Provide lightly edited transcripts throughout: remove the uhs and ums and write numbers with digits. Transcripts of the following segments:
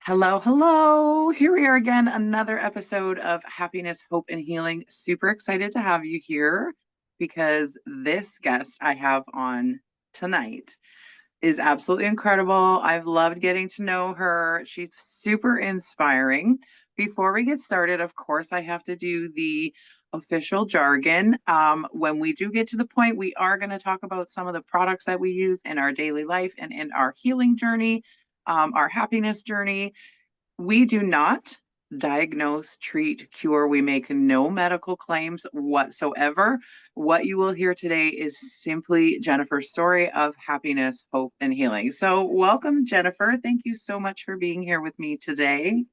Hello, hello. Here we are again, another episode of Happiness, Hope, and Healing. Super excited to have you here because this guest I have on tonight is absolutely incredible. I've loved getting to know her. She's super inspiring. Before we get started, of course, I have to do the official jargon. When we do get to the point, we are going to talk about some of the products that we use in our daily life and in our healing journey, our happiness journey. We do not diagnose, treat, cure. We make no medical claims whatsoever. What you will hear today is simply Jennifer's story of happiness, hope, and healing. So, welcome, Jennifer. Thank you so much for being here with me today.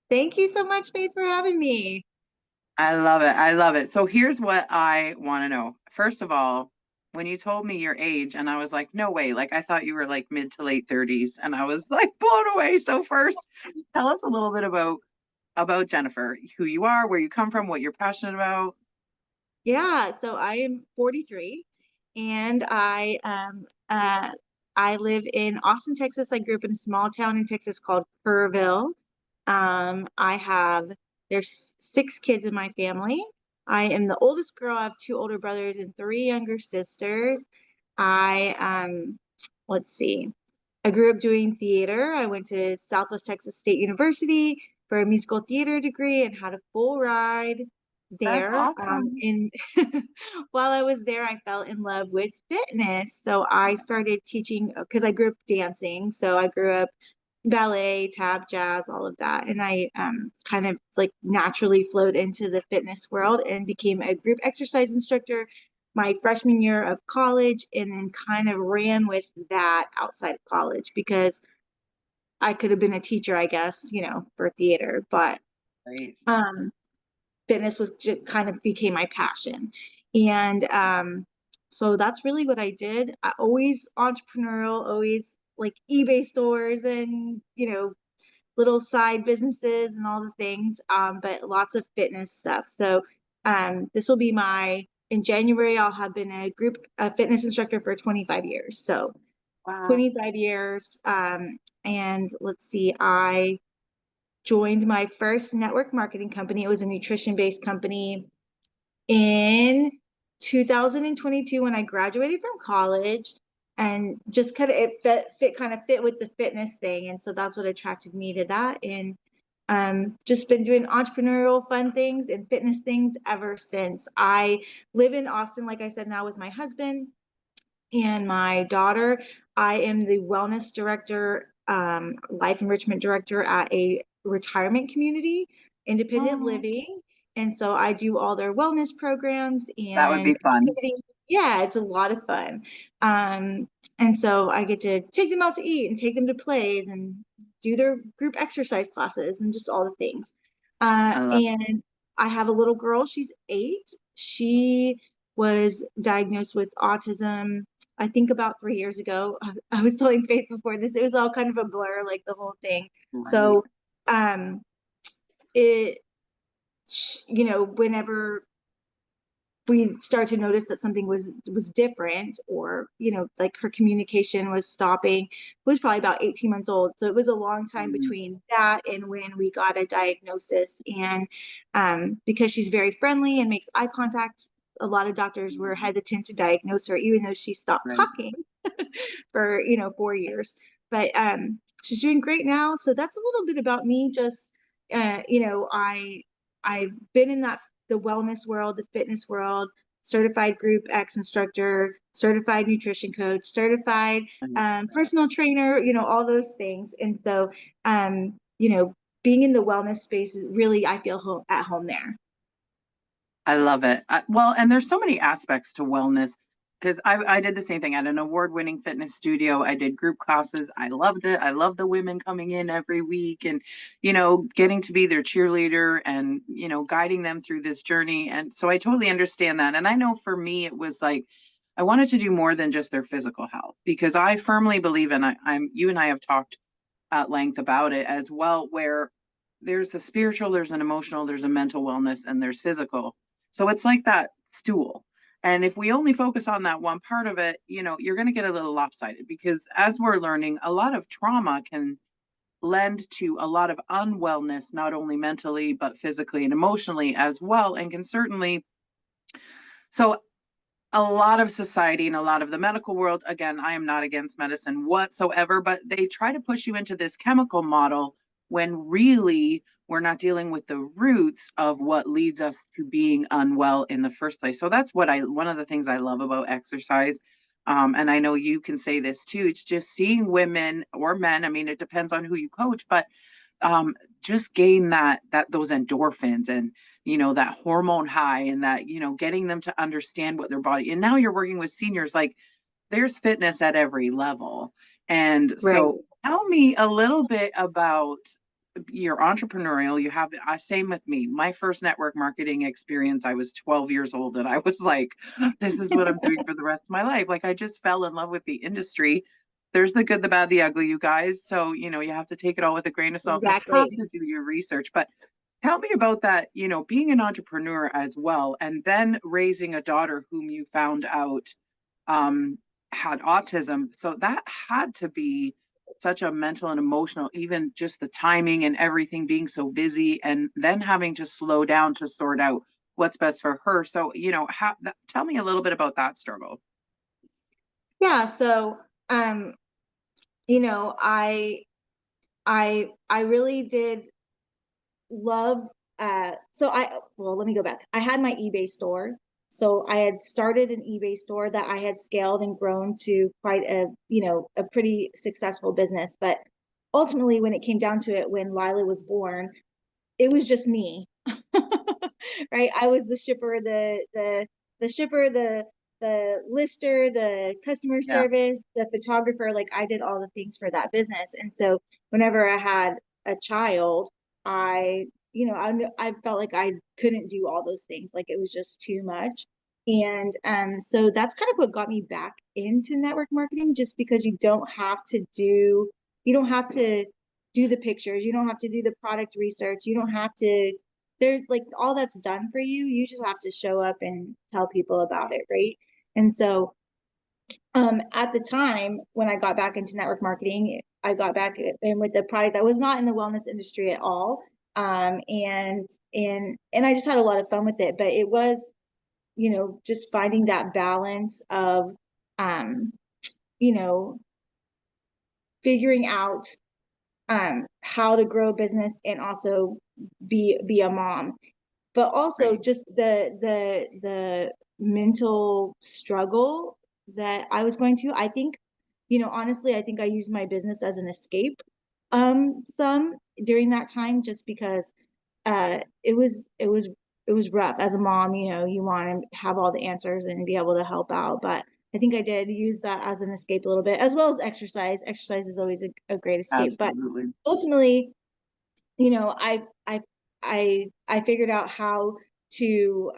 Thank you so much, Faith, for having me. I love it. I love it. So, here's what I want to know. First of all, when you told me your age, and I was like, no way, like I thought you were like mid to late 30s, and I was like blown away. So, first, tell us a little bit about Jennifer, who you are, where you come from, what you're passionate about. Yeah, so I am 43 and I live in Austin, Texas. I grew up in a small town in Texas called Kerrville. I have there's six kids in my family. I am the oldest girl. I have two older brothers and three younger sisters. I let's see. I grew up doing theater. I went to Southwest Texas State University for a musical theater degree and had a full ride That's there. awesome. And while I was there, I fell in love with fitness. So I started teaching because I grew up dancing. So I grew up ballet, tap, jazz, all of that. And I kind of like naturally flowed into the fitness world and became a group exercise instructor my freshman year of college and then kind of ran with that outside of college because I could have been a teacher, I guess, for theater, but Great. um, fitness was just kind of became my passion. And so that's really what I did. I always entrepreneurial, always like eBay stores and, little side businesses and all the things, but lots of fitness stuff. So this will be in January, I'll have been a fitness instructor for 25 years. So Wow. 25 years. And let's see, I joined my first network marketing company. It was a nutrition based company in 2022 when I graduated from college and just kind of it fit with the fitness thing. And so that's what attracted me to that. And just been doing entrepreneurial fun things and fitness things ever since. I live in Austin, like I said, now with my husband and my daughter. I am the wellness director, life enrichment director at a retirement community, independent Mm, living. And so I do all their wellness programs that would be and fun. activities. Yeah, it's a lot of fun. Um, and so I get to take them out to eat and take them to plays and do their group exercise classes and just all the things. I love it. And I have a little girl, she's 8. She was diagnosed with autism I think about 3 years ago. I was telling Faith before this, it was all kind of a blur, like the whole thing. Right. So, um, it, whenever we started to notice that something was different, or like her communication was stopping, it was probably about 18 months old. So it was a long time Mm, between that and when we got a diagnosis. And because she's very friendly and makes eye contact, a lot of doctors were hesitant to diagnose her, even though she stopped right. talking for 4 years. But she's doing great now. So that's a little bit about me. Just I've been in the wellness world, the fitness world, certified group X instructor, certified nutrition coach, certified personal trainer, all those things. And so, being in the wellness space is really, I feel at home there. I love it. Well, and there's so many aspects to wellness because I did the same thing at an award-winning fitness studio. I did group classes. I loved it. I love the women coming in every week and, getting to be their cheerleader and, guiding them through this journey. And so I totally understand that. And I know for me, it was like, I wanted to do more than just their physical health because I firmly believe, and you and I have talked at length about it as well, where there's a spiritual, there's an emotional, there's a mental wellness, and there's physical. So it's like that stool. And if we only focus on that one part of it, you're going to get a little lopsided because as we're learning, a lot of trauma can lend to a lot of unwellness, not only mentally, but physically and emotionally as well, and can certainly. So a lot of society and a lot of the medical world, again, I am not against medicine whatsoever, but they try to push you into this chemical model when really we're not dealing with the roots of what leads us to being unwell in the first place. So that's one of the things I love about exercise. And I know you can say this too. It's just seeing women or men. I mean, it depends on who you coach, but um, just gain that those endorphins and that hormone high and that getting them to understand what their body. And now you're working with seniors, like there's fitness at every level. And Right. so tell me a little bit about your entrepreneurial. You have same with me. My first network marketing experience, I was 12 years old and I was like, this is what I'm doing for the rest of my life. Like I just fell in love with the industry. There's the good, the bad, the ugly, you guys. So, you have to take it all with a grain of salt and you have Exactly. to do your research. But tell me about that, being an entrepreneur as well, and then raising a daughter whom you found out um, had autism. So that had to be such a mental and emotional, even just the timing and everything being so busy, and then having to slow down to sort out what's best for her. So, tell me a little bit about that struggle. Yeah. So, um, you know, I really did love so I well let me go back. I had my eBay store. So I had started an eBay store that I had scaled and grown to quite a pretty successful business. But ultimately when it came down to it, when Lila was born, it was just me. Right? I was the shipper, the shipper, the lister, the customer Yeah, service, the photographer. Like I did all the things for that business. And so whenever I had a child, I, I felt like I couldn't do all those things. Like it was just too much. And so that's kind of what got me back into network marketing, just because you don't have to do the pictures, you don't have to do the product research, you don't have to, there's like all that's done for you. You just have to show up and tell people about it, right? And so at the time when I got back into network marketing, I got back in with a product that was not in the wellness industry at all. And I just had a lot of fun with it. But it was, just finding that balance of um, you know, figuring out how to grow a business and also be a mom, but also right. just the mental struggle that I was going to. I think, honestly, I think I used my business as an escape some during that time, just because it was rough as a mom. You want to have all the answers and be able to help out, but I think I did use that as an escape a little bit, as well as exercise. Exercise is always a great escape, but Absolutely. ultimately, you know, I I I figured out how to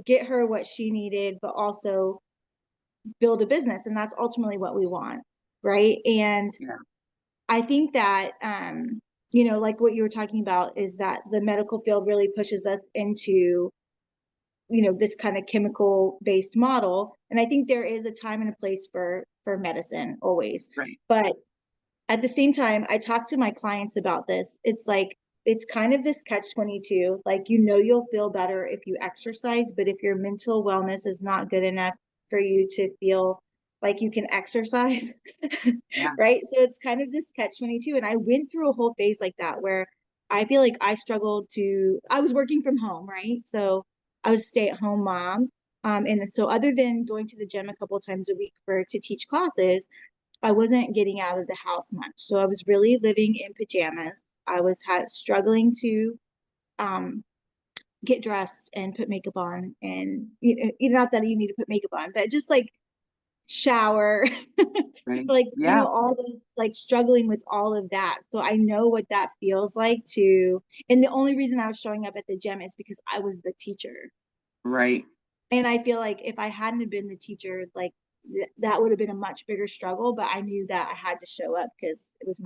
get her what she needed, but also build a business, and that's ultimately what we want, right? And Yeah. I think that like what you were talking about is that the medical field really pushes us into this kind of chemical based model, and I think there is a time and a place for medicine always, Right. but at the same time, I talk to my clients about this. It's like, it's kind of this catch 22. Like, you'll feel better if you exercise, but if your mental wellness is not good enough for you to feel like you can exercise, Yeah. right? So it's kind of this catch 22. And I went through a whole phase like that where I feel like I was working from home, right? So I was a stay at home mom. And so other than going to the gym a couple of times a week to teach classes, I wasn't getting out of the house much. So I was really living in pajamas. I was struggling to um, get dressed and put makeup on. And, not that you need to put makeup on, but just like shower, Right. like, Yeah. all those, like struggling with all of that. So I know what that feels like and the only reason I was showing up at the gym is because I was the teacher. Right. And I feel like if I hadn't have been the teacher, like that would have been a much bigger struggle. But I knew that I had to show up because it was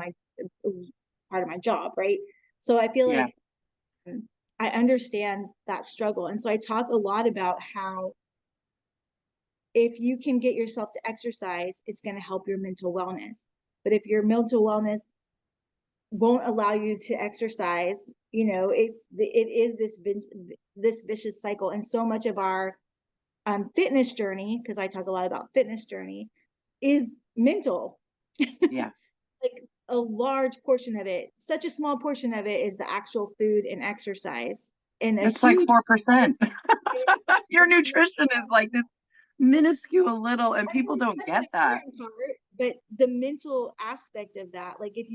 part of my job, right? So I feel Yeah. like I understand that struggle, and so I talk a lot about how if you can get yourself to exercise, it's going to help your mental wellness. But if your mental wellness won't allow you to exercise, it is this vicious cycle. And so much of our fitness journey, because I talk a lot about fitness journey, is mental. Yeah. Like a large portion of it, such a small portion of it is the actual food and exercise, and a It's like huge 4%. Your it's nutrition is like this minuscule little, and people it's don't such an get that. important part, but the mental aspect of that, like if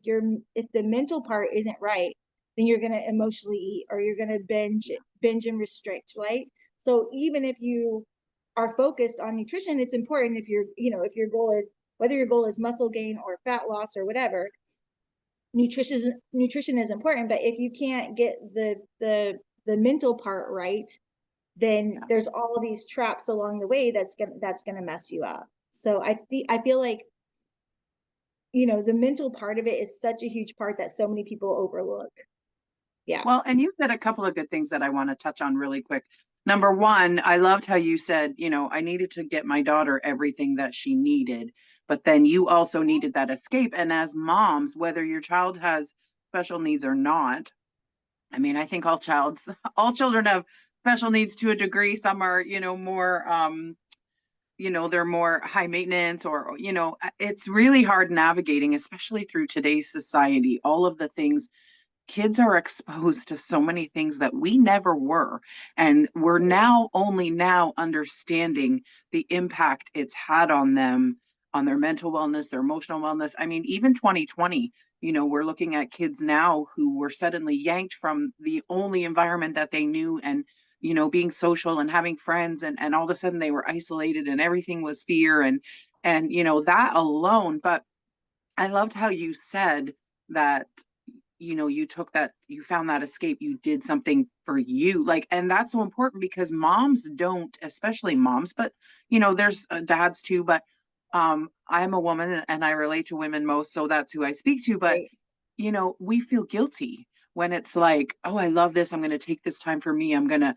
the mental part isn't right, then you're gonna emotionally eat, or you're gonna binge and restrict, right? So even if you are focused on nutrition, it's important. If your goal is, whether your goal is muscle gain or fat loss or whatever, nutrition is important. But if you can't get the mental part right, then Yeah. there's all of these traps along the way that's gonna mess you up. So I feel like, the mental part of it is such a huge part that so many people overlook. Yeah. Well, and you said a couple of good things that I want to touch on really quick. Number one, I loved how you said, I needed to get my daughter everything that she needed, but then you also needed that escape. And as moms, whether your child has special needs or not, I mean, I think all children have special needs to a degree. Some are, more they're more high maintenance, or it's really hard navigating, especially through today's society, all of the things. Kids are exposed to so many things that we never were, and we're only now understanding the impact it's had on them, on their mental wellness, their emotional wellness. I mean, even 2020, we're looking at kids now who were suddenly yanked from the only environment that they knew, and being social and having friends, and all of a sudden they were isolated and everything was fear, and that alone. But I loved how you said that you took that, you found that escape, you did something for you, like, and that's so important because moms don't, especially moms, but there's dads too. But I'm a woman and I relate to women most, so that's who I speak to. But Right. we feel guilty when it's like, oh, I love this, I'm going to take this time for me, I'm going to,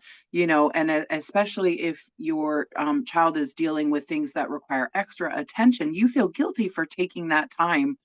and especially if your child is dealing with things that require extra attention, you feel guilty for taking that time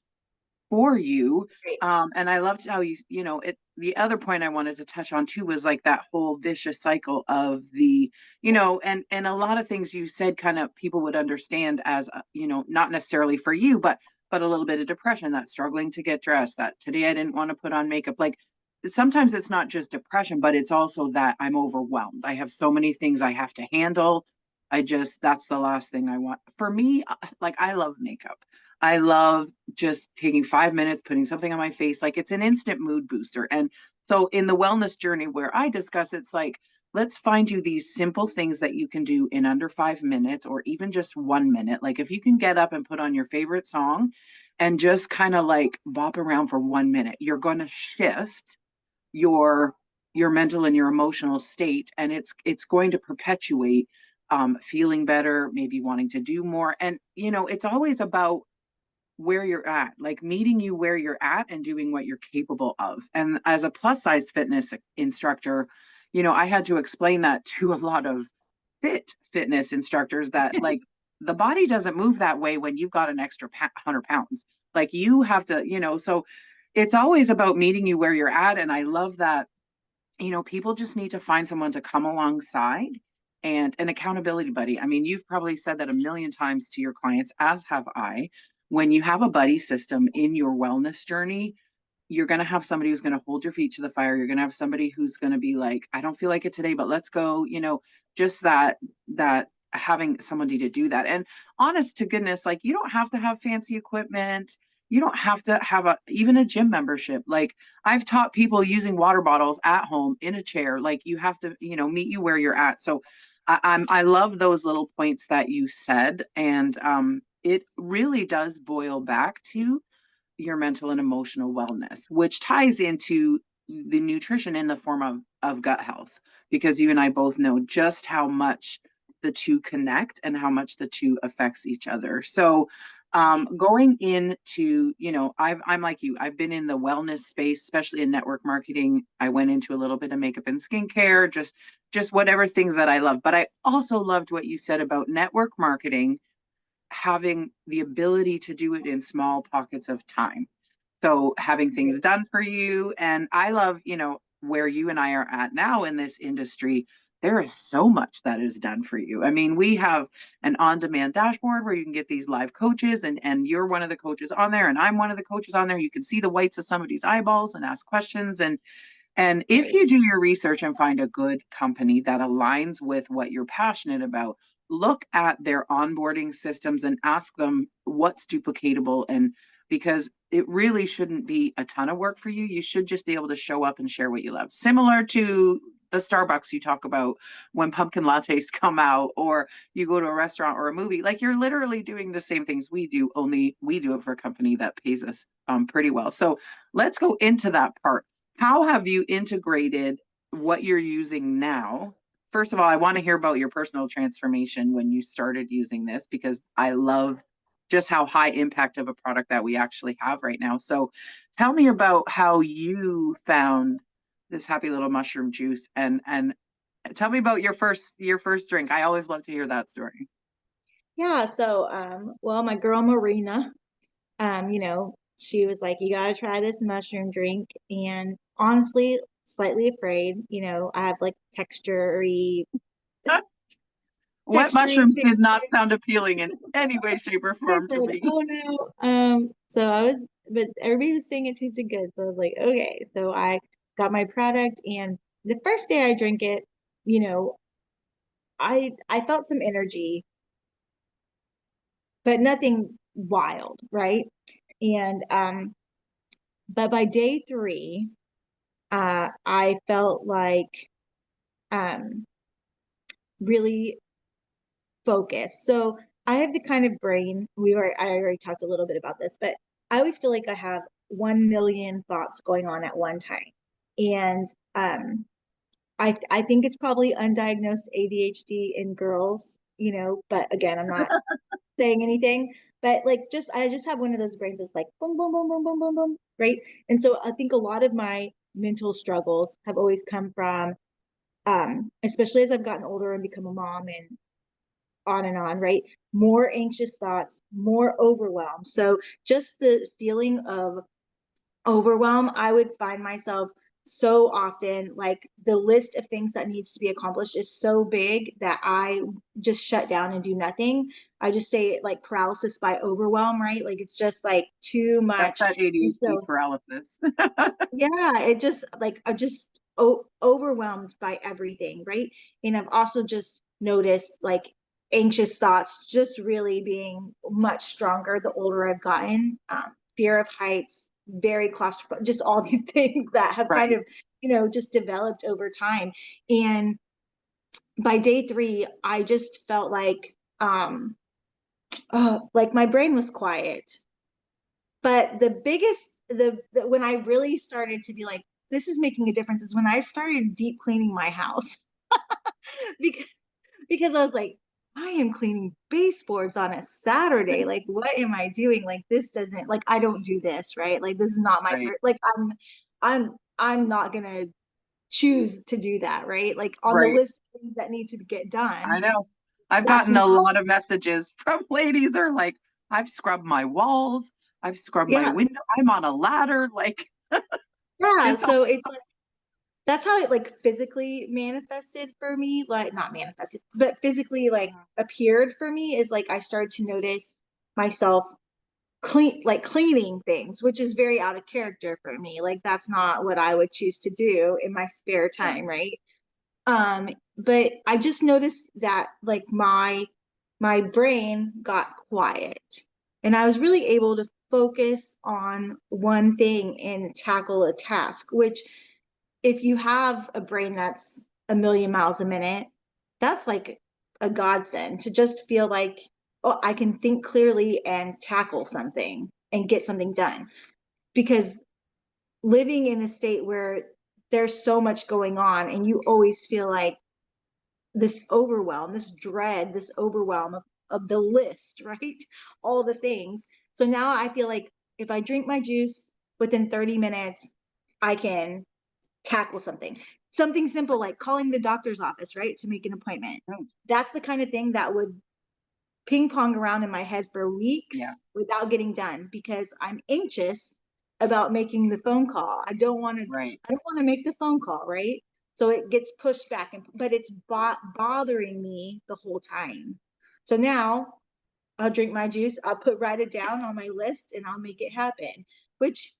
for you. Right. And I loved how the other point I wanted to touch on too was like that whole vicious cycle of and a lot of things you said kind of people would understand as, not necessarily for you, but a little bit of depression, that struggling to get dressed, that today I didn't want to put on makeup. Like sometimes it's not just depression, but it's also that I'm overwhelmed. I have so many things I have to handle. That's the last thing I want. For me, like I love makeup. I love just taking 5 minutes, putting something on my face. Like it's an instant mood booster. And so in the wellness journey where I discuss, it's like, let's find you these simple things that you can do in under 5 minutes or even just 1 minute. Like if you can get up and put on your favorite song and just kind of like bop around for 1 minute, you're going to shift your mental and your emotional state, and it's going to perpetuate feeling better, maybe wanting to do more. And it's always about where you're at, like meeting you where you're at and doing what you're capable of. And as a plus size fitness instructor, I had to explain that to a lot of fitness instructors that like the body doesn't move that way when you've got an extra 100 pounds. Like you have to, so it's always about meeting you where you're at. And I love that people just need to find someone to come alongside and an accountability buddy. I mean, you've probably said that a million times to your clients, as have I. When you have a buddy system in your wellness journey, you're going to have somebody who's going to hold your feet to the fire. You're going to have somebody who's going to be like, I don't feel like it today, but let's go, just that having somebody to do that. And honest to goodness, like you don't have to have fancy equipment. You don't have to have even a gym membership. Like I've taught people using water bottles at home in a chair. Like you have to, meet you where you're at. So I love those little points that you said. And it really does boil back to your mental and emotional wellness, which ties into the nutrition in the form of gut health, because you and I both know just how much the two connect and how much the two affects each other. So going into, I'm like you, I've been in the wellness space, especially in network marketing. I went into a little bit of makeup and skincare, just whatever things that I love. But I also loved what you said about network marketing having the ability to do it in small pockets of time. So having things done for you. And I love, where you and I are at now in this industry, there is so much that is done for you. I mean, we have an on-demand dashboard where you can get these live coaches, and you're one of the coaches on there, and I'm one of the coaches on there. You can see the whites of somebody's eyeballs and ask questions. And if Right. you do your research and find a good company that aligns with what you're passionate about, look at their onboarding systems and ask them what's duplicatable. And because it really shouldn't be a ton of work for you, you should just be able to show up and share what you love. Similar to the Starbucks you talk about when pumpkin lattes come out, or you go to a restaurant or a movie, like you're literally doing the same things we do, only we do it for a company that pays us pretty well. So let's go into that part. How have you integrated what you're using now? First of all, I want to hear about your personal transformation when you started using this, because I love just how high impact of a product that we actually have right now. So tell me about how you found this happy little mushroom juice, and tell me about your first drink. I always love to hear that story. Yeah, so well, my girl Marina, she was like, you gotta try this mushroom drink. And honestly, slightly afraid, I have like Wet textury mushrooms face. did not sound appealing in any way, shape, or I form to said, me. oh no. So but everybody was saying it tasted good. So I was like, okay. So I got my product, and the first day I drank it, you know, I felt some energy, but nothing wild, right? And but by day three, I felt like um really focused. So I have the kind of brain, I already talked a little bit about this, but I always feel like I have 1 million thoughts going on at one time. And I think it's probably undiagnosed ADHD in girls, but again, I'm not saying anything. But like, I just have one of those brains that's like boom, boom, boom, boom, boom, boom, boom, right? And so I think a lot of my mental struggles have always come from, especially as I've gotten older and become a mom and on, right? More anxious thoughts, more overwhelm. So just the feeling of overwhelm, I would find myself so often, like the list of things that needs to be accomplished is so big that I just shut down and do nothing. I just say like paralysis by overwhelm, right? Like it's just like too That's much. that And ADHD so paralysis. yeah, it just like I just overwhelmed by everything, right? And I've also just noticed like anxious thoughts just really being much stronger the older I've gotten. Fear of heights, very claustrophobic, just all these things that have kind Right. of, just developed over time. And by day three, I just felt like my brain was quiet. But the biggest, when I really started to be like, this is making a difference is when I started deep cleaning my house because I was like, I am cleaning baseboards on a Saturday. Like, what am I doing? Like, this doesn't like I don't do this, right? Like, this is not my Right. like I'm not gonna choose to do that, right? Like on the Right. list of things that need to get I done, know. I've that's gotten not. a lot of messages from ladies are like, I've scrubbed my walls, I've scrubbed my Yeah, window, I'm on a ladder. Like, yeah. it's all So it's that's how it like physically manifested for me, like not manifested but physically like appeared for me is like I started to notice myself cleaning things, which is very out of character for me. Like that's not what I would choose to do in my spare yeah. time, right? But I just noticed that like my brain got quiet, and I was really able to focus on one thing and tackle a task, which if you have a brain that's a million miles a minute, that's like a godsend to just feel like, oh, I can think clearly and tackle something and get something done. Because living in a state where there's so much going on and you always feel like this overwhelm, this dread, this overwhelm of the list, right? All the things. So now I feel like if I drink my juice within 30 minutes, I can tackle something simple like calling the doctor's office, right, to make an appointment. Oh, That's the kind of thing that would ping pong around in my head for Yeah. weeks without getting done because I'm anxious about making the phone call. Right. I don't want to make the phone call, right? So it gets pushed back, but it's bothering me the whole time. So now I'll drink my juice, write it down on my list, and I'll make it happen, which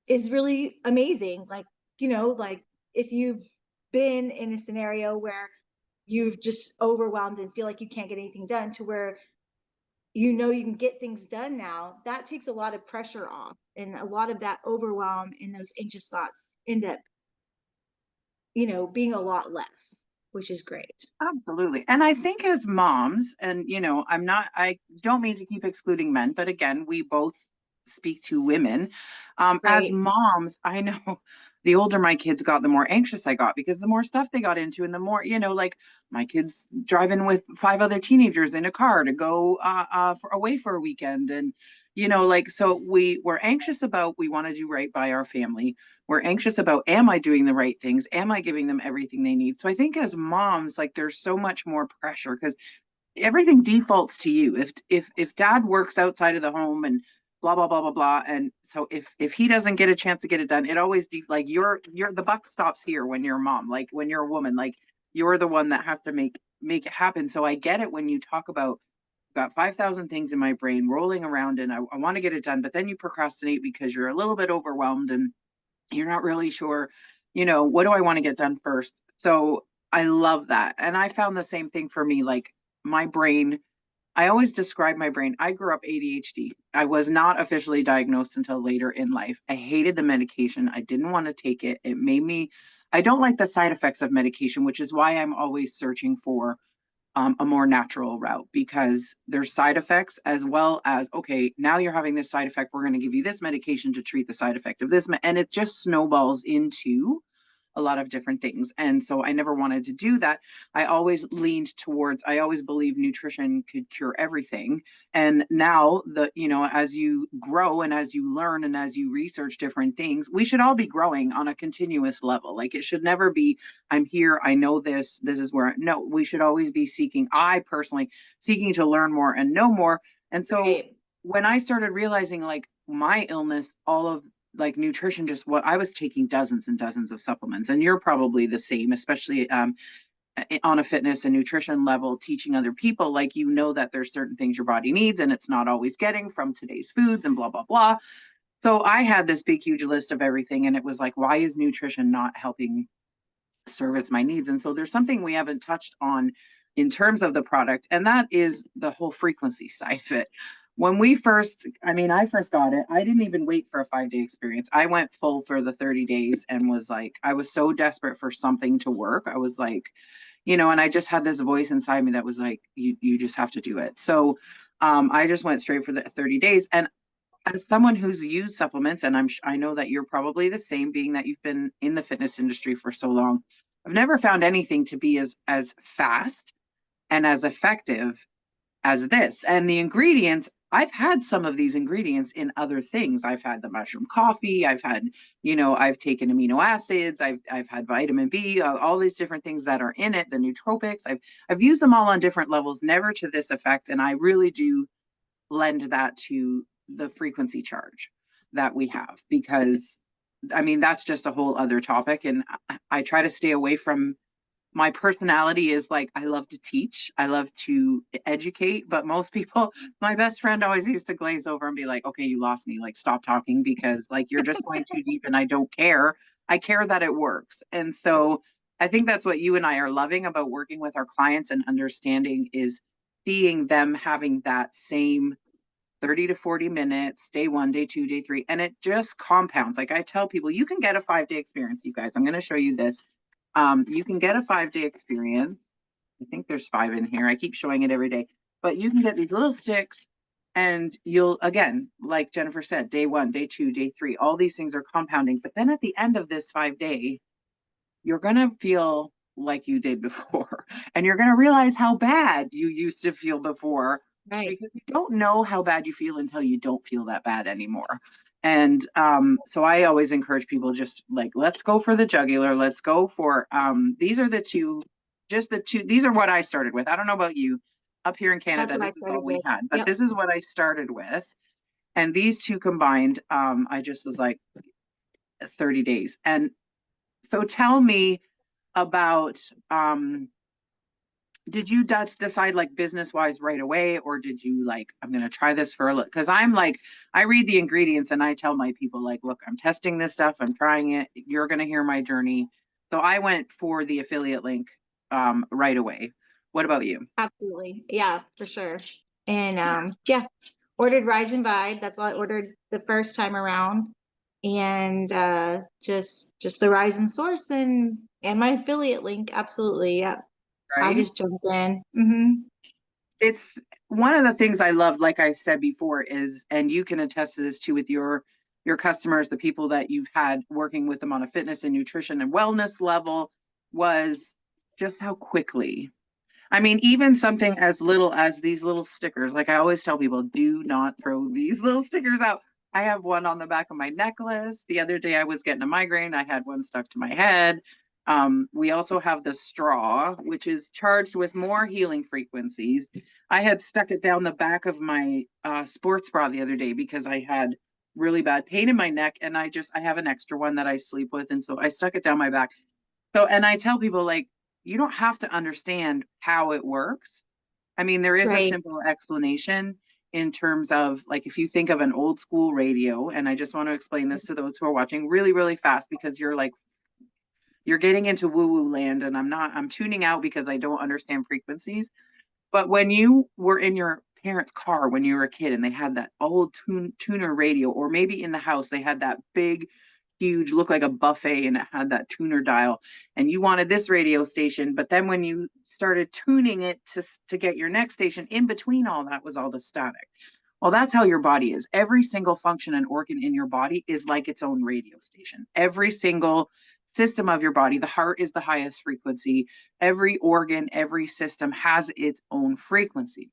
is really amazing. Like, like if you've been in a scenario where you've just overwhelmed and feel like you can't get anything done, to where you can get things done now, that takes a lot of pressure off, and a lot of that overwhelm and those anxious thoughts end up being a lot less, which is great. Absolutely. And I think as moms, and I don't mean to keep excluding men, but again, we both speak to women. As Right. moms, I know the older my kids got, the more anxious I got because the more stuff they got into, and the more, like my kids driving with five other teenagers in a car to go away for a weekend. And, like, so we're anxious about, we want to do right by our family. We're anxious about, am I doing the right things? Am I giving them everything they need? So I think as moms, like there's so much more pressure because everything defaults to you. If dad works outside of the home and blah blah blah blah blah, and so if he doesn't get a chance to get it done, it always like you're the buck stops here when you're a mom, like when you're a woman, like you're the one that has to make it happen. So I get it when you talk about got 5,000 things in my brain rolling around and I want to get it done, but then you procrastinate because you're a little bit overwhelmed and you're not really sure, what do I want to get done first? So I love that. And I found the same thing for me. Like my brain, I always describe my brain. I grew up ADHD. I was not officially diagnosed until later in life. I hated the medication. I didn't want to take it. It made me, I don't like the side effects of medication, which is why I'm always searching for a more natural route because there's side effects as well as, okay, now you're having this side effect. We're going to give you this medication to treat the side effect of this. And it just snowballs into a lot of different things. And so I never wanted to do that. I always leaned towards, I always believed nutrition could cure everything. And now as you grow and as you learn and as you research different things, we should all be growing on a continuous level. Like it should never be, I'm here, I know this is where, no, we should always be seeking, I personally seeking to learn more and know more. And so Right. when I started realizing like my illness, all of like nutrition, just what I was taking dozens and dozens of supplements, and you're probably the same, especially on a fitness and nutrition level, teaching other people, like that there's certain things your body needs and it's not always getting from today's foods and blah blah blah. So I had this big huge list of everything, and it was like, why is nutrition not helping service my needs? And so there's something we haven't touched on in terms of the product, and that is the whole frequency side of it. When I first got it, I didn't even wait for a 5 day experience. I went full for the 30 days and was like, I was so desperate for something to work. I was like, and I just had this voice inside me that was like, you just have to do it. So I just went straight for the 30 days. And as someone who's used supplements, and I know that you're probably the same, being that you've been in the fitness industry for so long, I've never found anything to be as fast and as effective as this. And the ingredients, I've had some of these ingredients in other things. I've had the mushroom coffee. I've had, I've taken amino acids. I've had vitamin B. All these different things that are in it. The nootropics. I've used them all on different levels, never to this effect. And I really do lend that to the frequency charge that we have because that's just a whole other topic. And I try to stay away from, my personality is like, I love to teach, I love to educate, but most people, my best friend always used to glaze over and be like, okay, you lost me, like stop talking because like you're just going too deep and I don't care. I care that it works. And so I think that's what you and I are loving about working with our clients and understanding is seeing them having that same 30 to 40 minutes, day one, day two, day three, and it just compounds. Like I tell people, you can get a 5 day experience, you guys. I'm going to show you this. You can get a 5 day experience. I think there's five in here. I keep showing it every day, but you can get these little sticks and you'll, again, like Jennifer said, day one, day two, day three, all these things are compounding. But then at the end of this 5 day, you're going to feel like you did before. And you're going to realize how bad you used to feel before Right. because you don't know how bad you feel until you don't feel that bad anymore. And so I always encourage people just like, let's go for the jugular. Let's go for these are the two, just the two. These are what I started with. I don't know about you. Up here in That's Canada, what I this is all started we with. had, but Yep. this is what I started with. And these two combined, I just was like 30 days. And so tell me about, did you decide like business wise right away, or did you like, I'm going to try this for a look? Because I'm like, I read the ingredients and I tell my people, like, look, I'm testing this stuff, I'm trying it. You're going to hear my journey. So I went for the affiliate link right away. What about you? Absolutely. Yeah, for sure. And yeah, ordered Rise and Vibe. That's all I ordered the first time around. And just the Rise and Source and my affiliate link. Absolutely. Yeah. I Right? just jumped in. Hmm. It's one of the things I love, like I said before, is, and you can attest to this too with your customers, the people that you've had working with them on a fitness and nutrition and wellness level, was just how quickly. I mean, even something as little as these little stickers, like I always tell people, do not throw these little stickers out. I have one on the back of my necklace. The other day I was getting a migraine. I had one stuck to my head. We also have the straw, which is charged with more healing frequencies. I had stuck it down the back of my sports bra the other day because I had really bad pain in my neck, and I have an extra one that I sleep with, and so I stuck it down my back. So, and I tell people, like, you don't have to understand how it works. I mean, there is a Right. simple explanation in terms of, like, if you think of an old school radio, and I just want to explain this to those who are watching really, really fast, because you're like, you're getting into woo woo land, and I'm tuning out because I don't understand frequencies. But when you were in your parents' car when you were a kid and they had that old tuner radio, or maybe in the house they had that big, huge, looked like a buffet and it had that tuner dial, and you wanted this radio station, but then when you started tuning it to get your next station, in between all that was all the static. Well, that's how your body is. Every single function and organ in your body is like its own radio station. Every single system of your body, the heart is the highest frequency. Every organ, every system has its own frequency.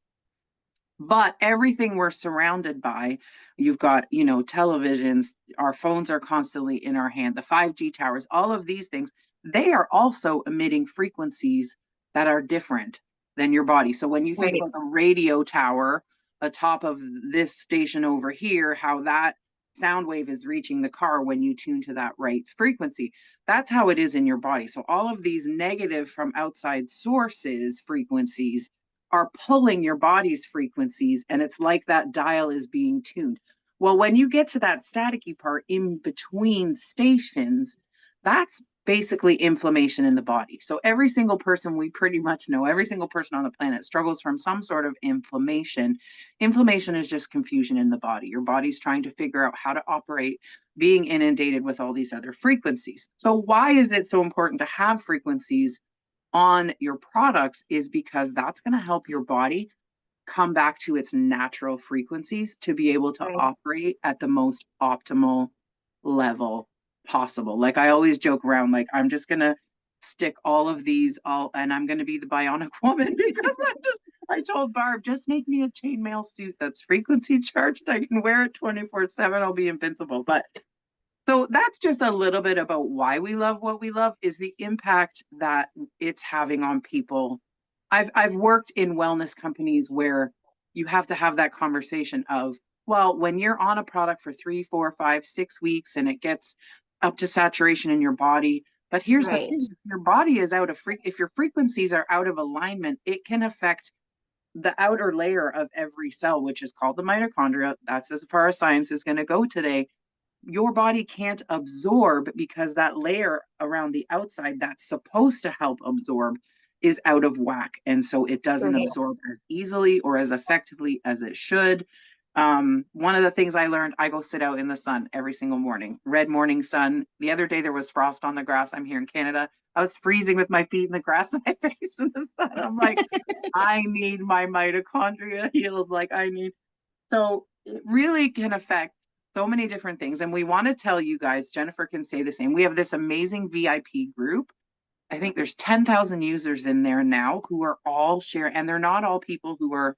But everything we're surrounded by, you've got, televisions, our phones are constantly in our hand, the 5G towers, all of these things, they are also emitting frequencies that are different than your body. So when you think Right. about the radio tower atop of this station over here, how that sound wave is reaching the car when you tune to that right frequency, that's how it is in your body. So all of these negative from outside sources frequencies are pulling your body's frequencies, and it's like that dial is being tuned. Well, when you get to that staticky part in between stations, that's basically inflammation in the body. So every single person, we pretty much know, every single person on the planet struggles from some sort of inflammation. Inflammation is just confusion in the body. Your body's trying to figure out how to operate, being inundated with all these other frequencies. So why is it so important to have frequencies on your products? Is because that's going to help your body come back to its natural frequencies to be able to Right. operate at the most optimal level possible. Like I always joke around, like I'm just going to stick all of these all, and I'm going to be the bionic woman because I told Barb, just make me a chainmail suit that's frequency charged. I can wear it 24/7. I'll be invincible. But so that's just a little bit about why we love what we love, is the impact that it's having on people. I've worked in wellness companies where you have to have that conversation of, well, when you're on a product for 3, 4, 5, 6 weeks and it gets up to saturation in your body. But here's the Right. thing, if your body is out of if your frequencies are out of alignment, it can affect the outer layer of every cell, which is called the mitochondria. That's as far as science is going to go today. Your body can't absorb because that layer around the outside that's supposed to help absorb is out of whack. And so it doesn't Right. absorb as easily or as effectively as it should. One of the things I learned, I go sit out in the sun every single morning, red morning sun. The other day there was frost on the grass. I'm here in Canada. I was freezing with my feet in the grass and my face in the sun. I'm like, I need my mitochondria healed. Like I need, so it really can affect so many different things. And we want to tell you guys, Jennifer can say the same. We have this amazing VIP group. I think there's 10,000 users in there now who are all sharing, and they're not all people who are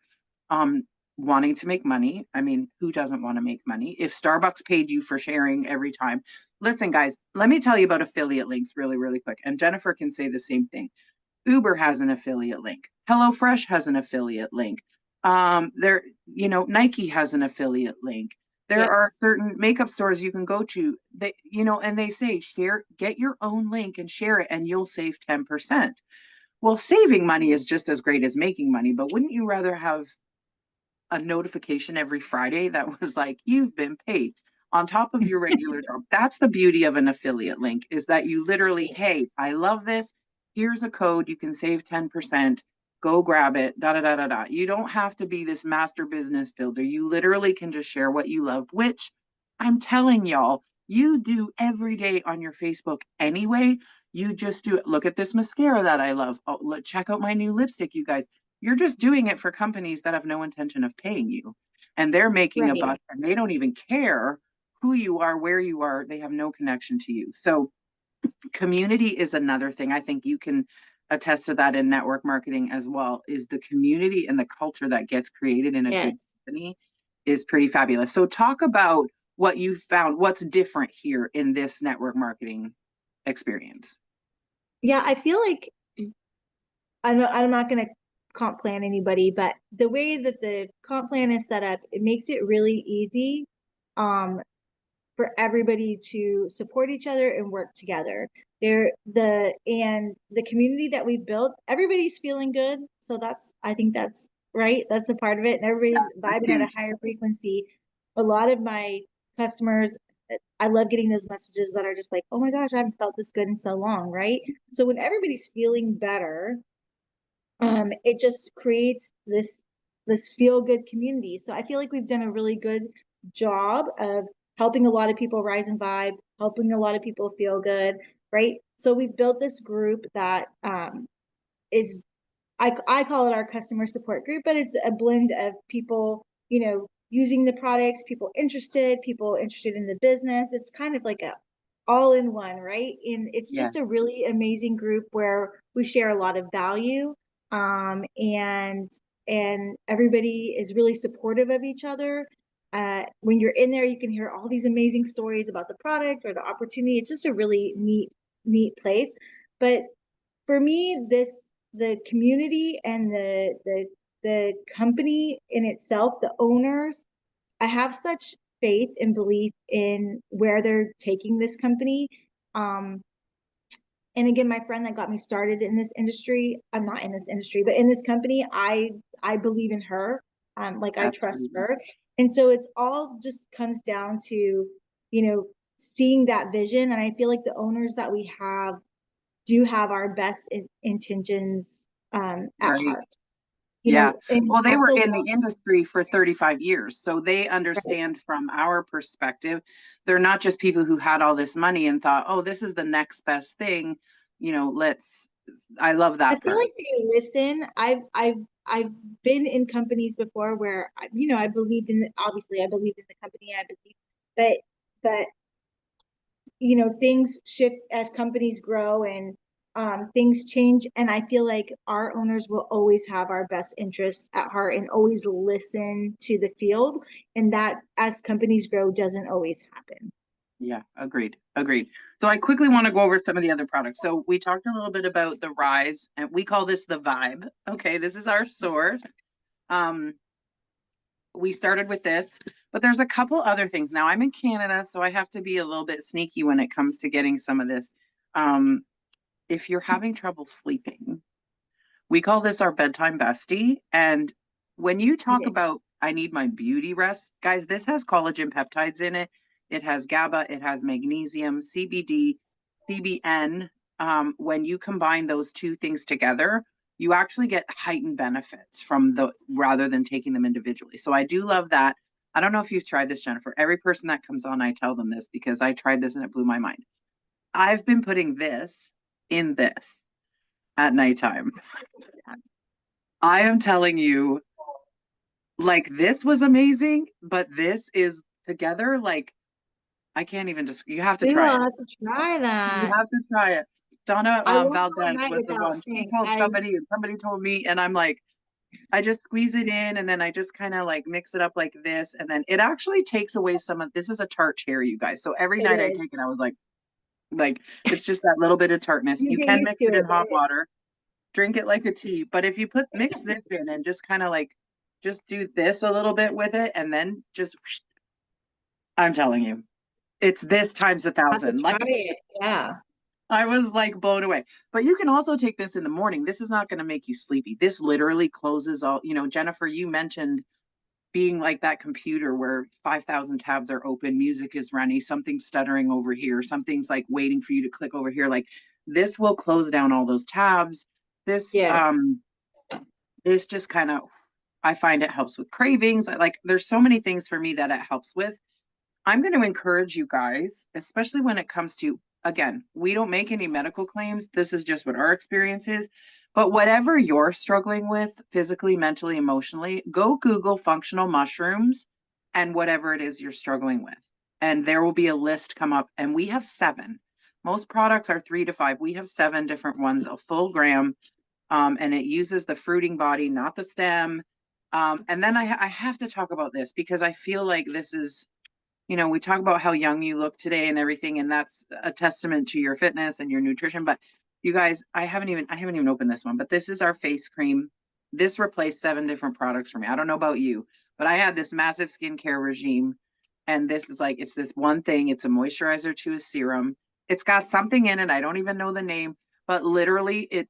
um, wanting to make money. I mean, who doesn't want to make money? If Starbucks paid you for sharing every time, listen, guys, let me tell you about affiliate links really, really quick. And Jennifer can say the same thing. Uber has an affiliate link. HelloFresh has an affiliate link. There, Nike has an affiliate link. There are Yes, certain makeup stores you can go to that, and they say share, get your own link and share it, and you'll save 10%. Well, saving money is just as great as making money, but wouldn't you rather have a notification every Friday that was like, you've been paid on top of your regular job? That's the beauty of an affiliate link, is that you literally, hey, I love this. Here's a code. You can save 10%. Go grab it. Da da da da da. You don't have to be this master business builder. You literally can just share what you love, which I'm telling y'all, you do every day on your Facebook anyway. You just do it. Look at this mascara that I love. Oh, check out my new lipstick, you guys. You're just doing it for companies that have no intention of paying you. And they're making a right. buck and they don't even care who you are, where you are. They have no connection to you. So, community is another thing. I think you can attest to that in network marketing as well, is the community and the culture that gets created in a Yes. good company is pretty fabulous. So, talk about what you found, what's different here in this network marketing experience. Yeah, I feel like I'm not going to comp plan anybody, but the way that the comp plan is set up, it makes it really easy um, for everybody to support each other and work together. The community that we built, everybody's feeling good. So I think that's right. That's a part of it. And Yeah, everybody's that's vibing at a huge. higher frequency. A lot of my customers, I love getting those messages that are just like, oh my gosh, I haven't felt this good in so long, right? So when everybody's feeling better, it just creates this feel good community. So I feel like we've done a really good job of helping a lot of people rise and vibe, helping a lot of people feel good, right? So we've built this group that is I call it our customer support group, but it's a blend of people, using the products, people interested in the business. It's kind of like a all in one, right? And it's Yeah, just a really amazing group where we share a lot of value, and everybody is really supportive of each other. When you're in there, you can hear all these amazing stories about the product or the opportunity. It's just a really neat place. But for me, the community and the company in itself, the owners, I have such faith and belief in where they're taking this company. Um, and again, my friend that got me started in this industry, I'm not in this industry, but in this company, I believe in her. Like I trust absolutely. her. And so it's all just comes down to, seeing that vision. And I feel like the owners that we have do have our best intentions at Right. heart. Yeah. And Well, they that's were a in the lot, industry for 35 years. So they right? understand from our perspective. They're not just people who had all this money and thought, oh, this is the next best thing. Let's, I love I that feel part. like they listen. I've been in companies before where I believed in obviously I believed in the company. I believe, but things shift as companies grow and things change. And I feel like our owners will always have our best interests at heart and always listen to the field. And that as companies grow doesn't always happen. Yeah, agreed. Agreed. So I quickly want to go over some of the other products. So we talked a little bit about the Rise, and we call this the Vibe. Okay, this is our source. Um, we started with this, but there's a couple other things. Now I'm in Canada, so I have to be a little bit sneaky when it comes to getting some of this. Um, if you're having trouble sleeping, we call this our bedtime bestie. And when you talk Okay. about, I need my beauty rest, guys, this has collagen peptides in it. It has GABA, it has magnesium, CBD, CBN. When you combine those two things together, you actually get heightened benefits from the rather than taking them individually. So I do love that. I don't know if you've tried this, Jennifer. Every person that comes on, I tell them this because I tried this and it blew my mind. I've been putting this in this at nighttime. I am telling you, like, this was amazing, but this is together, like, I can't even just, you have to Ooh, try I'll it. have to try You that. have to try it. Donna I won't go at Valdez night was the without one. She saying told I somebody, and somebody told me, and I'm like, I just squeeze it in, and then I just kind of like mix it up like this, and then it actually takes away some of this is a tart cherry, you guys. So every it night I is. take it, I was like it's just that little bit of tartness. You You get can used mix to it it, in but hot water. Drink it like a tea. But if you mix this in and just kind of like just do this a little bit with it and then just I'm telling you, it's this times a I have to thousand. Like try it. Yeah. I was like blown away. But you can also take this in the morning. This is not going to make you sleepy. This literally closes all, Jennifer, you mentioned being like that computer where 5,000 tabs are open, music is running, something's stuttering over here, something's like waiting for you to click over here. Like this will close down all those tabs. This Yes. is just kind of I find it helps with cravings. Like there's so many things for me that it helps with. I'm going to encourage you guys, especially when it comes to, again, we don't make any medical claims. This is just what our experience is. But whatever you're struggling with physically, mentally, emotionally, go Google functional mushrooms and whatever it is you're struggling with. And there will be a list come up. And we have 7. Most products are 3 to 5. We have 7 different ones, a full gram. And it uses the fruiting body, not the stem. And then I have to talk about this because I feel like this is we talk about how young you look today and everything, and that's a testament to your fitness and your nutrition. But you guys, I haven't even opened this one, but this is our face cream. This replaced 7 different products for me. I don't know about you, but I had this massive skincare regime. And this is like, it's this one thing. It's a moisturizer to a serum. It's got something in it. I don't even know the name, but literally it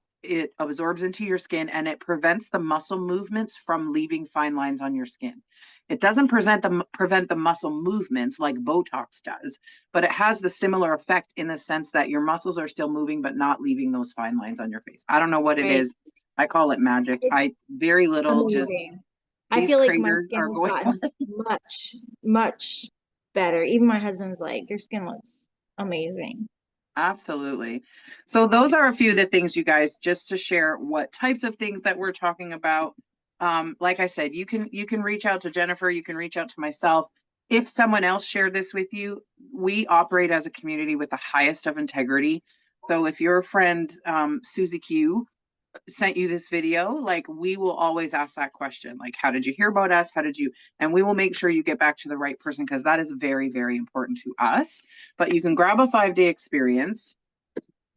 absorbs into your skin and it prevents the muscle movements from leaving fine lines on your skin. It doesn't prevent the muscle movements like Botox does, but it has the similar effect in the sense that your muscles are still moving, but not leaving those fine lines on your face. I don't know what it Right. is. I call it magic. It's I very little, just amazing. I these feel like my craters skin are has going gotten away. much, much better. Even my husband's like, your skin looks amazing. Absolutely. So those are a few of the things, you guys, just to share what types of things that we're talking about. Like I said, you can reach out to Jennifer, you can reach out to myself. If someone else shared this with you, we operate as a community with the highest of integrity. So if your friend Susie Q sent you this video, like we will always ask that question, like, how did you hear about us? How did you? And we will make sure you get back to the right person because that is very, very important to us. But you can grab a 5-day experience.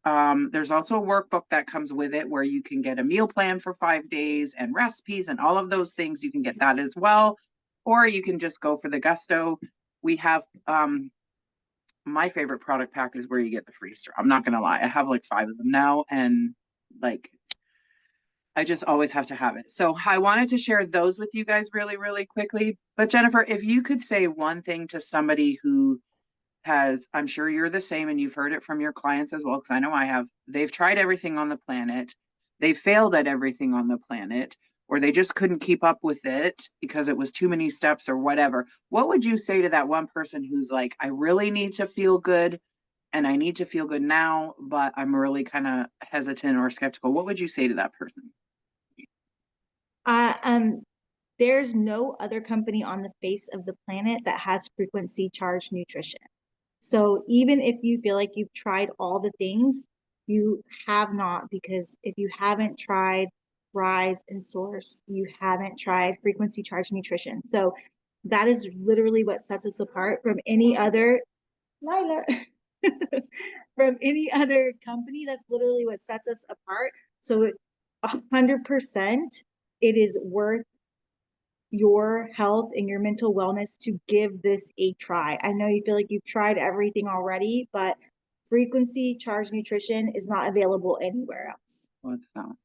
There's also a workbook that comes with it where you can get a meal plan for 5 days and recipes and all of those things. You can get that as well. Or you can just go for the gusto. We have my favorite product pack is where you get the free straw. I'm not gonna lie. I have like 5 of them now and like I just always have to have it. So I wanted to share those with you guys really, really quickly. But Jennifer, if you could say one thing to somebody who has, I'm sure you're the same and you've heard it from your clients as well, because I know I have, they've tried everything on the planet, they failed at everything on the planet, or they just couldn't keep up with it because it was too many steps or whatever. What would you say to that one person who's like, I really need to feel good and I need to feel good now, but I'm really kind of hesitant or skeptical? What would you say to that person? Uh, um, there's no other company on the face of the planet that has frequency charged nutrition. So even if you feel like you've tried all the things, you have not, because if you haven't tried Rise and Source, you haven't tried frequency charged nutrition. So that is literally what sets us apart from any other Lila from any other company. That's literally what sets us apart. So 100% it is worth your health and your mental wellness to give this a try. I know you feel like you've tried everything already, but frequency charged nutrition is not available anywhere else. What's that?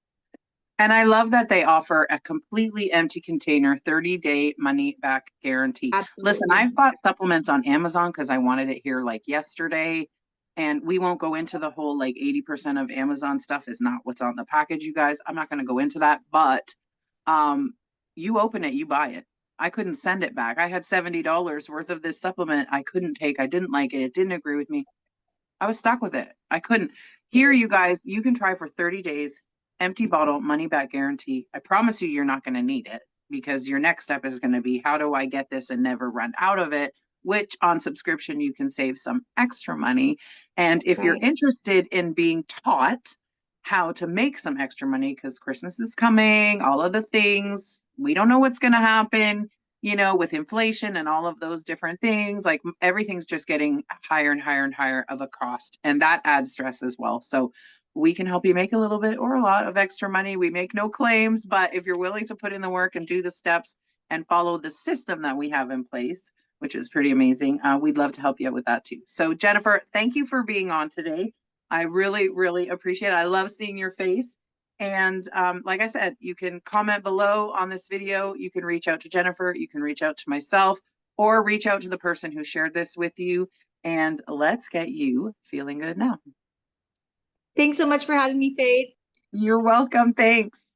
And I love that they offer a completely empty container, 30-day money back guarantee. Listen, Absolutely. I've bought supplements on Amazon because I wanted it here like yesterday. And we won't go into the whole like 80% of Amazon stuff is not what's on the package, you guys. I'm not going to go into that, but um, you open it, you buy it. I couldn't send it back. I had $70 worth of this supplement I couldn't take. I didn't like it. It didn't agree with me. I was stuck with it. I couldn't. Here, you guys, you can try for 30 days, empty bottle, money back guarantee. I promise you, you're not going to need it because your next step is going to be how do I get this and never run out of it? Which on subscription, you can save some extra money. And if you're Right. interested in being taught how to make some extra money, because Christmas is coming, all of the things, we don't know what's going to happen with inflation and all of those different things, like everything's just getting higher and higher and higher of a cost. And that adds stress as well. So we can help you make a little bit or a lot of extra money. We make no claims, but if you're willing to put in the work and do the steps and follow the system that we have in place, which is pretty amazing, we'd love to help you out with that too. So Jennifer, thank you for being on today. I really, really appreciate it. I love seeing your face. And like I said, you can comment below on this video. You can reach out to Jennifer. You can reach out to myself or reach out to the person who shared this with you. And let's get you feeling good now. Thanks so much for having me, Faith. You're welcome. Thanks.